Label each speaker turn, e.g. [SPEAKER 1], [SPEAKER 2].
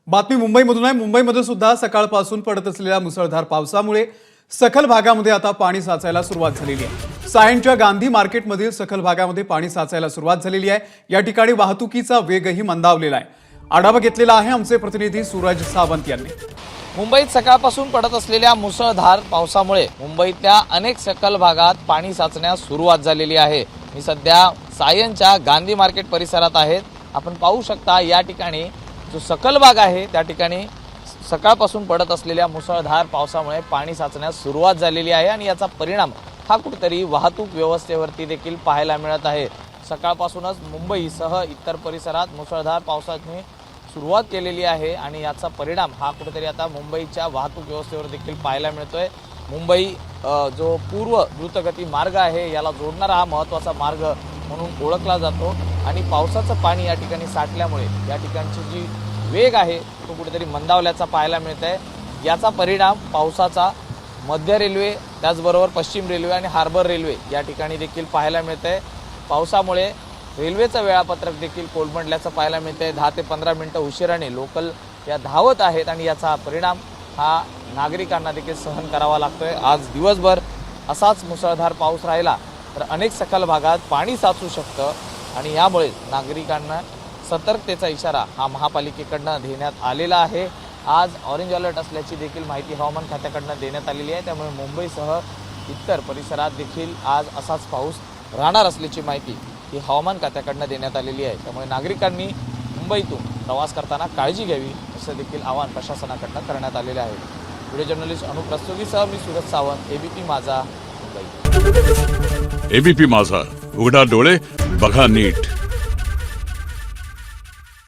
[SPEAKER 1] बातमी मुंबईमधून आहे। मुंबईमध्ये सुद्धा सकाळपासून पडत असलेल्या मुसळधार पावसामुळे सखल भागामध्ये आता पाणी साचायला सुरुवात झालेली आहे। सायनच्या गांधी मार्केटमधील सखल भागामध्ये पाणी साचायला सुरुवात झालेली आहे। या ठिकाणी वाहतुकीचा वेगही मंदावलेला आहे। आढावा घेतलेला आहे आमचे प्रतिनिधी सूरज सावंत यांनी।
[SPEAKER 2] मुंबईत सकाळपासून पडत असलेल्या मुसळधार पावसामुळे मुंबईतल्या अनेक सखल भागात पाणी साचण्यास सुरुवात झालेली आहे। मी सध्या सायनच्या गांधी मार्केट परिसरात आहे। आपण पाहू शकता या ठिकाणी जो सखल भाग आहे त्या ठिकाणी सकाळपासून पडत असलेल्या मुसळधार पावसामुळे पाणी साचण्यास सुरुवात झालेली आहे आणि याचा परिणाम हा कुठेतरी वाहतूक व्यवस्थेवरती देखील पाहायला मिळत आहे। सकाळपासूनच मुंबईसह इतर परिसरात मुसळधार पावसाने सुरुवात केलेली आहे आणि याचा परिणाम हा कुठेतरी आता मुंबईच्या वाहतूक व्यवस्थेवर देखील पाहायला मिळतोय। मुंबई जो पूर्व द्रुतगती मार्ग आहे याला जोडणारा हा महत्त्वाचा मार्ग म्हणून ओळखला जातो आणि पावसाचं पाणी या ठिकाणी साठल्यामुळे या ठिकाणची जी वेग आहे तो कुठेतरी मंदावल्याचा पाहायला मिळत आहे। याचा परिणाम पावसाचा मध्य रेल्वे त्याचबरोबर पश्चिम रेल्वे आणि हार्बर रेल्वे या ठिकाणी देखील पाहायला मिळत आहे। पावसामुळे रेल्वेचं वेळापत्रक देखील कोलमडल्याचं पाहायला मिळतंय। 10 ते 15 मिनिटं उशिराने लोकल या धावत आहेत आणि याचा परिणाम हा नागरिकांना देखील सहन करावा लागतोय। आज दिवसभर असाच मुसळधार पाऊस राहिला तर अनेक सखल भागात पाणी साचू शकतं आणि यामुळे नागरिकांना सतर्कतेचा इशारा हा महापालिकेकडनं देण्यात आलेला आहे। आज ऑरेंज अलर्ट असल्याची देखील माहिती हवामान खात्याकडनं देण्यात आलेली आहे। त्यामुळे मुंबईसह इतर परिसरात देखील आज असाच पाऊस राहणार असल्याची माहिती ही हवामान खात्याकडनं देण्यात आलेली आहे। त्यामुळे नागरिकांनी मुंबईतून प्रवास करताना काळजी घ्यावी असं देखील आवाहन प्रशासनाकडनं करण्यात आलेले आहे। व्हिडिओ जर्नलिस्ट अनुप रस्तोगीसह मी सूरज सावंत, एबीपी माझा, मुंबई।
[SPEAKER 3] एबीपी माझा, उघडा डोळे बघा नीट।